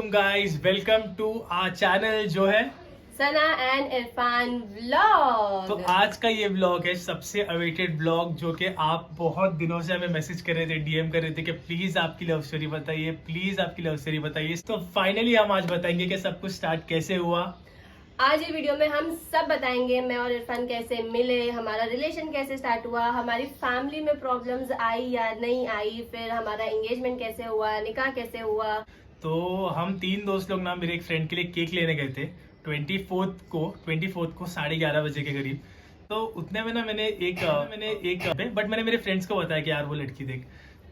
Guys welcome to our channel जो है सना and Irfan vlog. तो आज का ये व्लॉग है सबसे अवेटेड व्लॉग जो कि आप बहुत दिनों से हमें मैसेज कर रहे थे, डीएम कर रहे थे कि प्लीज आपकी लव स्टोरी बताइए, प्लीज आपकी लव स्टोरी बताइए। तो फाइनली हम आज बताएंगे कि सब कुछ स्टार्ट कैसे हुआ। आज ये वीडियो में हम सब बताएंगे मैं और इरफान कैसे मिले, हमारा रिलेशन कैसे स्टार्ट हुआ, हमारी फैमिली में प्रॉब्लम्स आई या नहीं आई, फिर हमारा एंगेजमेंट कैसे हुआ, निकाह कैसे हुआ। तो हम 3 दोस्त लोग ना मेरे एक फ्रेंड के लिए केक लेने गए थे 24th को 11:30 बजे के करीब। तो उतने में ना मैंने एक बट मैंने मेरे फ्रेंड्स को बताया कि यार वो लड़की देख।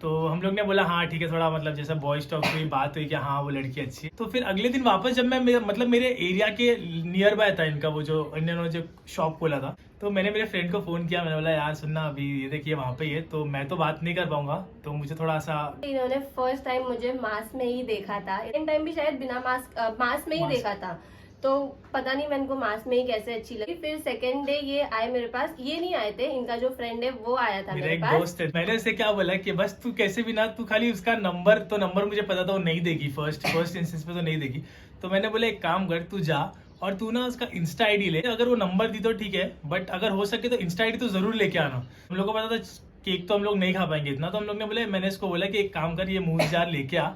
तो हम लोग ने बोला हाँ ठीक है, थोड़ा मतलब जैसा बॉयज टॉक हुई, बात हुई कि हाँ वो लड़की अच्छी है। तो फिर अगले दिन वापस जब मैं मेरे एरिया के नियर बाय था इनका वो जो इन्होंने जो शॉप खोला था, तो मैंने मेरे फ्रेंड को फोन किया। मैंने बोला यार सुनना, अभी ये देखिए वहाँ पे ही है, तो मैं तो बात नहीं कर पाऊंगा, तो मुझे थोड़ा सा। इन्होंने फर्स्ट टाइम मुझे मास्क में ही देखा था, इन टाइम भी शायद बिना मास्क में ही देखा था। तो पता नहीं मैं इनको मास्क में ही कैसे अच्छी लगी। फिर सेकेंड डे ये आए मेरे पास, ये नहीं आए थे, इनका जो फ्रेंड है वो आया था मेरा मेरे एक पास। दोस्त है, मैंने उसे क्या बोला कि बस तू कैसे भी ना, तू खाली उसका नंबर मुझे पता था वो नहीं देगी, फर्स्ट इंस्टेंस पे तो नहीं देगी। तो मैंने बोला एक काम कर, तू जा और तू ना उसका इंस्टा आईडी ले। अगर वो नंबर दी तो ठीक है, बट अगर हो सके तो इंस्टा आईडी तो जरूर लेके आना। हम लोग को पता था केक तो हम लोग नहीं खा पाएंगे इतना, तो हम लोग ने बोले, मैंने इसको बोला कि एक काम कर, ये मूव जार लेके आ।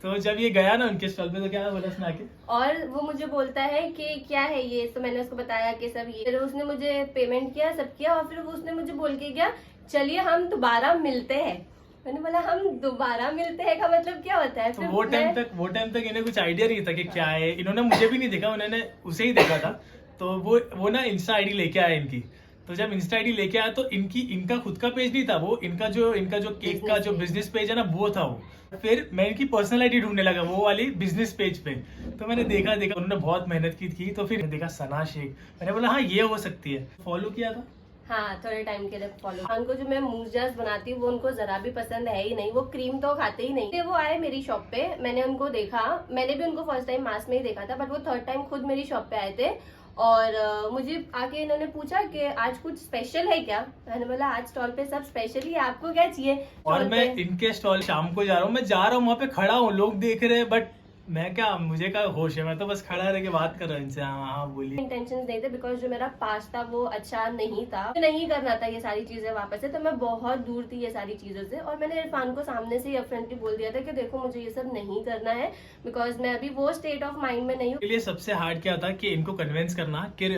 तो जब ये गया ना उनके स्टॉल पे, तो क्या बोला सुना के, और वो मुझे बोलता है कि क्या है ये। तो मैंने उसको बताया कि सब ये। फिर उसने मुझे पेमेंट किया, सब किया, और फिर वो उसने मुझे बोल के गया चलिए हम दोबारा मिलते हैं। मैंने बोला हम दोबारा मिलते हैं का मतलब क्या होता है। तो फिर वो टाइम तक इन्हें कुछ आइडिया नहीं था कि क्या है। इन्होंने मुझे भी नहीं देखा, उन्होंने उसे ही देखा था। तो वो ना इंस्टा आईडी लेके आया इनकी। तो जब इंस्टा आईडी लेके आया तो इनका खुद का पेज नहीं था वो, इनका जो केक का जो बिजनेस पेज है ना वो था वो। फिर मैं इनकी पर्सनल आईडी ढूंढने लगा वो वाली बिजनेस पेज पे। तो मैंने देखा उन्होंने बहुत मेहनत की थी। तो फिर देखा सना शेख, मैंने बोला हाँ ये हो सकती है, फॉलो किया था। हाँ, थोड़े टाइम के लिए फॉलो। उनको जो मैं मूजर्स बनाती हूँ वो उनको जरा भी पसंद है ही नहीं, वो क्रीम तो खाते ही नहीं। वो आए मेरी शॉप पे, मैंने उनको देखा, मैंने भी उनको फर्स्ट टाइम मास्क में ही देखा था, बट वो थर्ड टाइम खुद मेरी शॉप पे आए थे। और मुझे आके इन्होंने पूछा कि आज कुछ स्पेशल है क्या। मैंने बोला आज स्टॉल पे सब स्पेशल ही है, आपको क्या चाहिए। और मैं इनके स्टॉल शाम को जा रहा हूँ, मैं जा रहा हूँ वहाँ पे खड़ा हूँ, लोग देख रहे हैं, बट मैं क्या, मुझे क्या होश है, मैं तो बस खड़ा रह के बात कर रहा हूँ इनसे। हाँ हाँ बोलिए। इंटेंशन नहीं थे, बिकॉज जो मेरा पास्ट था वो अच्छा नहीं था, नहीं करना था ये सारी चीजें वापस से। तो मैं बहुत दूर थी ये सारी चीजों से, और मैंने इरफान को सामने से ही अपफ्रंटली बोल दिया था कि देखो मुझे ये सब नहीं करना है, बिकॉज मैं अभी वो स्टेट ऑफ माइंड में नहीं हूँ। लिए सबसे हार्ड क्या था कि इनको कन्विंस करना कि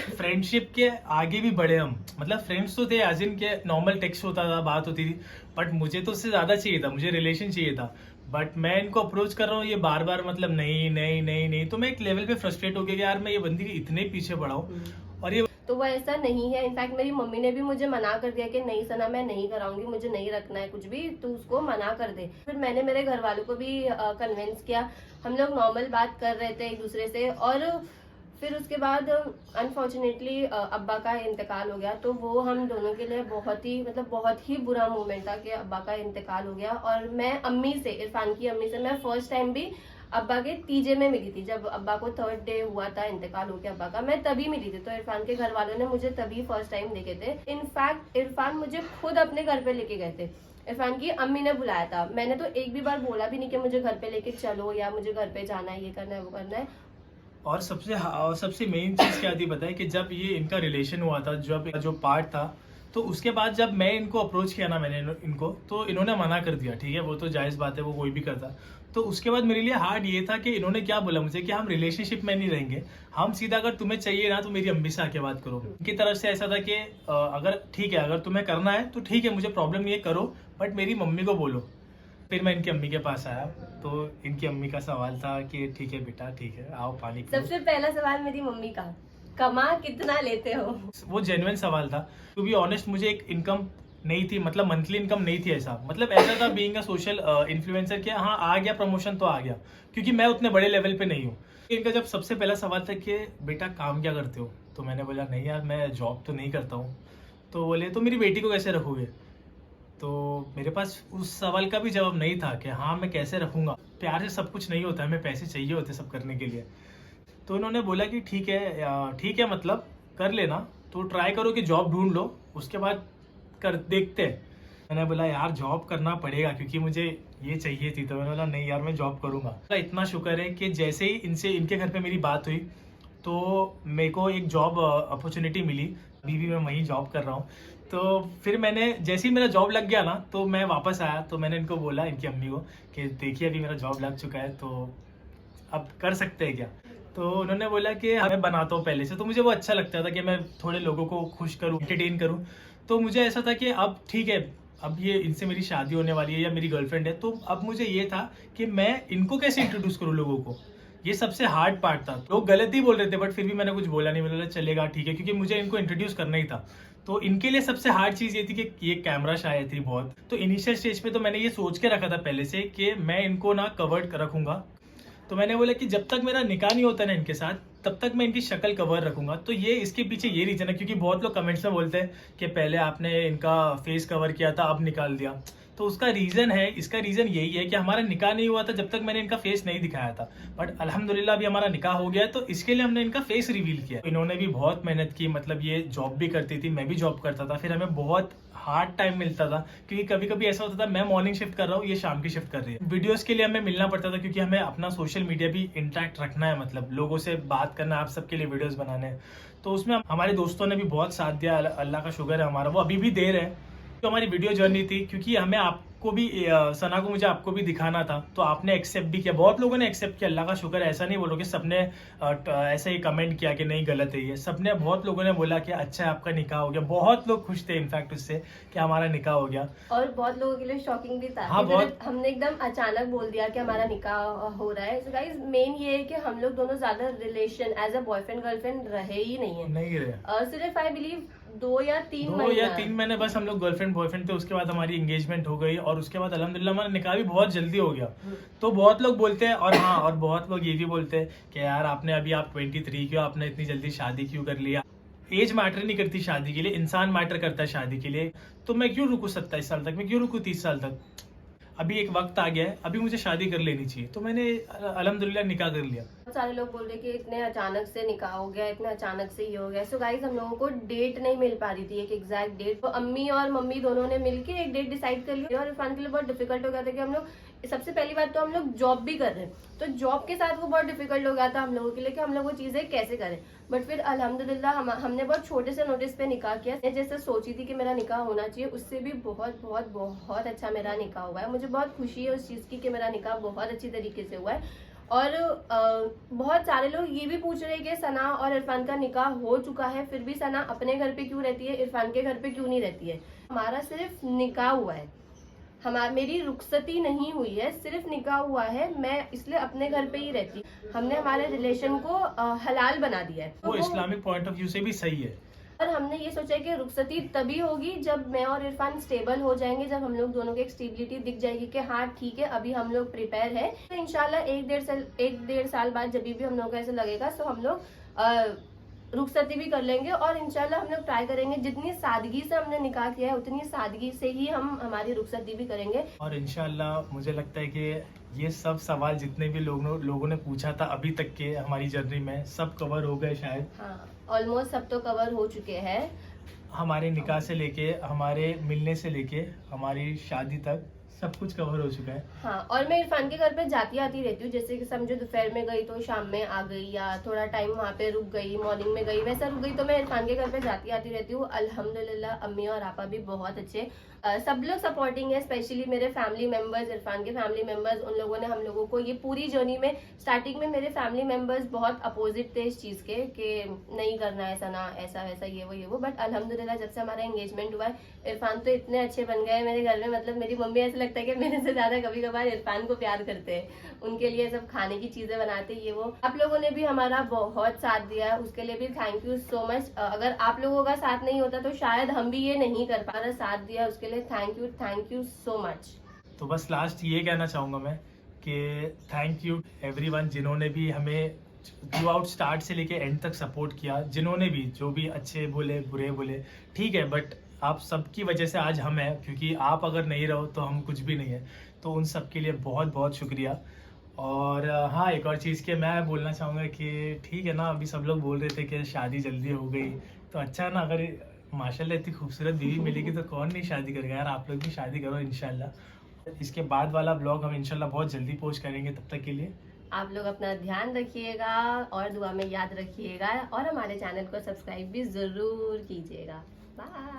फ्रेंडशिप के आगे भी बढ़े हम। मतलब फ्रेंड्स तो थे, एज इन के नॉर्मल टेक्स्ट होता था, बात होती थी, बट मुझे तो उससे ज्यादा चाहिए था, मुझे रिलेशन चाहिए था। बट मैं इनको अप्रोच कर रहा हूँ, ये बार बार मतलब नहीं नहीं नहीं नहीं। तो मैं एक लेवल पे फ्रस्ट्रेट हो गया कि यार मैं ये बंदी के इतने पीछे पड़ा हूँ और ये। तो वो ऐसा नहीं है। इनफैक्ट मेरी मम्मी ने भी मुझे मना कर दिया कि नहीं सना मैं नहीं कराऊंगी, मुझे नहीं रखना है कुछ भी, तू उसको मना कर दे। फिर मैंने मेरे घर वालों को भी कन्विंस किया, हम लोग नॉर्मल बात कर रहे थे एक दूसरे से। और फिर उसके बाद अनफॉर्चुनेटली अब्बा का इंतकाल हो गया। तो वो हम दोनों के लिए बहुत ही बुरा मोमेंट था कि अब्बा का इंतकाल हो गया। और मैं अम्मी से, इरफान की अम्मी से, मैं फर्स्ट टाइम भी अब्बा के तीजे में मिली थी। जब अब्बा को थर्ड डे हुआ था इंतकाल हो गया अब्बा का, मैं तभी मिली थी। तो इरफान के घर वालों ने मुझे तभी फर्स्ट टाइम देखे थे। इनफैक्ट इरफान मुझे खुद अपने घर पे लेके गए थे, इरफान की अम्मी ने बुलाया था। मैंने तो एक भी बार बोला भी नहीं कि मुझे घर पे लेके चलो या मुझे घर पे जाना है, ये करना है वो करना है। और सबसे मेन चीज क्या थी पता है, कि जब ये इनका रिलेशन हुआ था, जब जो पार्ट था, तो उसके बाद जब मैं इनको अप्रोच किया ना मैंने इनको, तो इन्होंने मना कर दिया। ठीक है, वो तो जायज बात है, वो कोई भी करता। तो उसके बाद मेरे लिए हार्ड ये था कि इन्होंने क्या बोला मुझे कि हम रिलेशनशिप में नहीं रहेंगे, हम सीधा अगर तुम्हें चाहिए ना तो मेरी अम्मी से आके बात करो। उनकी तरफ से ऐसा था कि अगर ठीक है, अगर तुम्हें करना है तो ठीक है, मुझे प्रॉब्लम नहीं है, करो, बट मेरी मम्मी को बोलो। फिर मैं इनकी अम्मी के पास आया, तो इनकी अम्मी का सवाल था कि ठीक है बेटा, ठीक है, आओ पानी पियो। सबसे पहला सवाल मेरी मम्मी का, कमा कितना लेते हो। वो जेन्युइन सवाल था। टू बी ऑनेस्ट, मुझे एक इनकम नहीं थी, मतलब मंथली इनकम नहीं थी। ऐसा था बीइंग अ सोशल इन्फ्लुएंसर कि हाँ आ गया प्रमोशन तो आ गया, क्योंकि मैं उतने बड़े लेवल पे नहीं हूँ। इनका जब सबसे पहला सवाल था कि बेटा काम क्या करते हो, तो मैंने बोला नहीं यार मैं जॉब तो नहीं करता हूँ। तो बोले तो मेरी बेटी को कैसे रखोगे। तो मेरे पास उस सवाल का भी जवाब नहीं था कि हाँ मैं कैसे रखूंगा। प्यार से सब कुछ नहीं होता, हमें पैसे चाहिए होते सब करने के लिए। तो उन्होंने बोला कि ठीक है मतलब कर लेना, तो ट्राई करो कि जॉब ढूंढ लो, उसके बाद कर देखते हैं। मैंने बोला यार जॉब करना पड़ेगा, क्योंकि मुझे ये चाहिए थी। तो मैंने बोला नहीं यार मैं जॉब करूंगा। इतना शुक्र है कि जैसे ही इनके घर पे मेरी बात हुई तो मेरे को एक जॉब अपॉर्चुनिटी मिली। अभी भी मैं वहीं जॉब कर रहा हूँ। तो फिर मैंने जैसे ही मेरा जॉब लग गया ना तो मैं वापस आया, तो मैंने इनको बोला, इनकी अम्मी को, कि देखिए अभी मेरा जॉब लग चुका है तो अब कर सकते हैं क्या। तो उन्होंने बोला कि मैं बनाता हूँ पहले से। तो मुझे वो अच्छा लगता था कि मैं थोड़े लोगों को खुश करूँ, एंटरटेन करूँ। तो मुझे ऐसा था कि अब ठीक है, अब ये इनसे मेरी शादी होने वाली है या मेरी गर्लफ्रेंड है, तो अब मुझे ये था कि मैं इनको कैसे इंट्रोड्यूस करूँ लोगों को। ये सबसे हार्ड पार्ट था। लोग गलत ही बोल रहे थे बट फिर भी मैंने कुछ बोला नहीं। मैंने बोला चलेगा ठीक है, क्योंकि मुझे इनको इंट्रोड्यूस करना ही था। तो इनके लिए सबसे हार्ड चीज ये थी कि ये कैमरा शाय थी बहुत। तो इनिशियल स्टेज पे तो मैंने ये सोच के रखा था पहले से कि मैं इनको ना कवर्ड रखूंगा। तो मैंने बोला कि जब तक मेरा निकाह नहीं होता ना इनके साथ, तब तक मैं इनकी शक्ल कवर रखूंगा। तो ये इसके पीछे ये रीजन है, क्योंकि बहुत लोग कमेंट्स में बोलते हैं कि पहले आपने इनका फेस कवर किया था अब निकाल दिया। तो उसका रीजन है, इसका रीजन यही है कि हमारा निकाह नहीं हुआ था जब तक मैंने इनका फेस नहीं दिखाया था। बट अल्हम्दुलिल्लाह अभी हमारा निकाह हो गया है, तो इसके लिए हमने इनका फेस रिवील किया। इन्होंने भी बहुत मेहनत की, मतलब ये जॉब भी करती थी, मैं भी जॉब करता था। फिर हमें बहुत हार्ड टाइम मिलता था, क्योंकि कभी कभी ऐसा होता था मैं मॉर्निंग शिफ्ट कर रहा हूँ, ये शाम की शिफ्ट कर रही है। वीडियोस के लिए हमें मिलना पड़ता था, क्योंकि हमें अपना सोशल मीडिया भी इंटैक्ट रखना है, मतलब लोगों से बात करना है, आप सबके लिए वीडियोस बनाने हैं। तो उसमें हमारे दोस्तों ने भी बहुत साथ दिया, अल्लाह का शुक्र है हमारा, वो अभी भी दे रहे हैं। तो हमारी वीडियो जर्नी थी, क्योंकि हमें आपको भी सना को मुझे आपको भी दिखाना था, तो आपने एक्सेप्ट भी किया, बहुत लोगों ने एक्सेप्ट किया, अल्लाह का शुक्र है। ऐसा नहीं बोलो कि सबने ऐसे ही कमेंट किया कि नहीं गलत है ये, सबने, बहुत लोगों ने बोला कि अच्छा है आपका निकाह हो गया। बहुत लोग खुश थे इनफैक्ट उससे कि हमारा निकाह हो गया। और बहुत लोगों के लिए शॉकिंग भी था। हाँ, बहुत। हमने एकदम अचानक बोल दिया कि हमारा निकाह हो रहा है। सो गाइस मेन ये है कि हम लोग दोनों ज्यादा relation as a boyfriend girlfriend रहे ही नहीं है, नहीं रहे। सिर्फ आई बिलीव 2 या 3 महीने बस हम लोग गर्लफ्रेंड बॉयफ्रेंड थे। उसके बाद हमारी एंगेजमेंट हो गई और उसके बाद अल्हम्दुलिल्लाह हमारा निकाह भी बहुत जल्दी हो गया। तो बहुत लोग बोलते हैं, और हाँ, और बहुत लोग ये भी बोलते हैं कि यार आपने अभी, आप 23 क्यों, आपने इतनी जल्दी शादी क्यों कर लिया। एज मैटर नहीं करती शादी के लिए, इंसान मैटर करता है शादी के लिए। तो मैं क्यों रुकूं 27 साल तक, मैं क्यों रुकूं 30 साल तक। अभी एक वक्त आ गया है, अभी मुझे शादी कर लेनी चाहिए। तो मैंने अल्हम्दुलिल्लाह निकाह कर लिया। बहुत सारे लोग बोल रहे कि इतने अचानक से निकाह हो गया, इतने अचानक से ये हो गया। सो गाइस हम लोगों को डेट नहीं मिल पा रही थी, एक एग्जैक्ट डेट। तो अम्मी और मम्मी दोनों ने मिलके एक डेट डिसाइड कर ली। और इरफान के लिए बहुत डिफिकल्ट हो गया था कि हम लोग, सबसे पहली बात तो हम लोग जॉब भी कर रहे हैं, तो जॉब के साथ वो बहुत डिफिकल्ट हो गया था हम लोगों के लिए कि हम लोग वो चीजें कैसे करें। बट फिर अल्हम्दुलिल्लाह हमने बहुत छोटे से नोटिस पे निकाह किया। मैं जैसे सोची थी कि मेरा निकाह होना चाहिए, उससे भी बहुत बहुत बहुत अच्छा मेरा निकाह हुआ है। मुझे बहुत खुशी है उस चीज की कि मेरा निकाह बहुत अच्छी तरीके से हुआ है। और बहुत सारे लोग ये भी पूछ रहे हैं कि सना और इरफान का निकाह हो चुका है, फिर भी सना अपने घर पे क्यों रहती है, इरफान के घर पे क्यों नहीं रहती है। हमारा सिर्फ निकाह हुआ है, मेरी रुखसती नहीं हुई है, सिर्फ निकाह हुआ है। मैं इसलिए अपने घर पे ही रहती। हमने हमारे रिलेशन को हलाल बना दिया है। वो इस्लामिक पॉइंट ऑफ व्यू से भी सही है। और हमने ये सोचा है कि रुखसती तभी होगी जब मैं और इरफान स्टेबल हो जाएंगे, जब हम लोग दोनों की एक स्टेबिलिटी दिख जाएगी कि हाँ ठीक है अभी हम लोग प्रिपेयर है। तो इंशाल्लाह 1-1.5 साल बाद जब भी हम लोग को ऐसा लगेगा तो हम लोग रुखसती भी कर लेंगे। और इंशाल्लाह हम लोग ट्राई करेंगे, जितनी सादगी से हमने निकाह किया है उतनी सादगी से ही हम हमारी रुखसती भी करेंगे। और इंशाल्लाह मुझे लगता है कि ये सब सवाल जितने भी लोगों ने पूछा था अभी तक के हमारी जर्नी में, सब कवर हो गए शायद। हाँ, ऑलमोस्ट सब तो कवर हो चुके हैं। हमारे निकाह से लेके, हमारे मिलने से लेके, हमारी शादी तक सब कुछ कवर हो चुका है। हाँ, और मैं इरफान के घर पे जाती आती रहती हूँ। जैसे कि समझो दोपहर में गई तो शाम में आ गई, या थोड़ा टाइम वहाँ पे रुक गई, मॉर्निंग में गई, वैसा रुक गई। तो मैं इरफान के घर पे जाती आती रहती हूँ। अल्हम्दुलिल्लाह अम्मी और आपा भी बहुत अच्छे, सब लोग सपोर्टिंग है, स्पेशली मेरे फैमिली मेंबर्स, इरफान के फैमिली मेंबर्स। उन लोगों ने हम लोगों को ये पूरी जर्नी में, स्टार्टिंग में मेरे फैमिली मेंबर्स बहुत अपोजिट थे इस चीज के कि नहीं करना है ऐसा, ना ऐसा वैसा, ये वो। बट अल्हम्दुलिल्लाह जब से हमारा एंगेजमेंट हुआ है, इरफान तो इतने अच्छे बन गए मेरे घर में। मतलब मेरी मम्मी ऐसा लगता है कि मेरे से ज्यादा कभी कभार इरफान को प्यार करते हैं, उनके लिए सब खाने की चीजें बनाते, ये वो। आप लोगों ने भी हमारा बहुत साथ दिया है, उसके लिए भी थैंक यू सो मच। अगर आप लोगों का साथ नहीं होता तो शायद हम भी ये नहीं कर पा रहे। साथ दिया उसके लिए थैंक यू सो मच। तो बस लास्ट ये कहना चाहूँगा मैं कि थैंक यू एवरीवन जिन्होंने भी हमें थ्रू आउट स्टार्ट से लेके एंड तक सपोर्ट किया। जिन्होंने भी, जो भी अच्छे बोले बुरे बोले, ठीक है, बट आप सबकी वजह से आज हम हैं, क्योंकि आप अगर नहीं रहो तो हम कुछ भी नहीं है। तो उन सब के लिए बहुत बहुत शुक्रिया। और हाँ, एक और चीज़ कि मैं बोलना चाहूँगा कि ठीक है ना, अभी सब लोग बोल रहे थे कि शादी जल्दी हो गई, तो अच्छा ना, अगर माशाल्लाह इतनी खूबसूरत बीवी मिलेगी तो कौन नहीं शादी करेगा यार। आप लोग भी शादी करो इंशाल्लाह। इसके बाद वाला ब्लॉग हम इंशाल्लाह बहुत जल्दी पोस्ट करेंगे। तब तक के लिए आप लोग अपना ध्यान रखिएगा और दुआ में याद रखिएगा और हमारे चैनल को सब्सक्राइब भी जरूर कीजिएगा। बाय।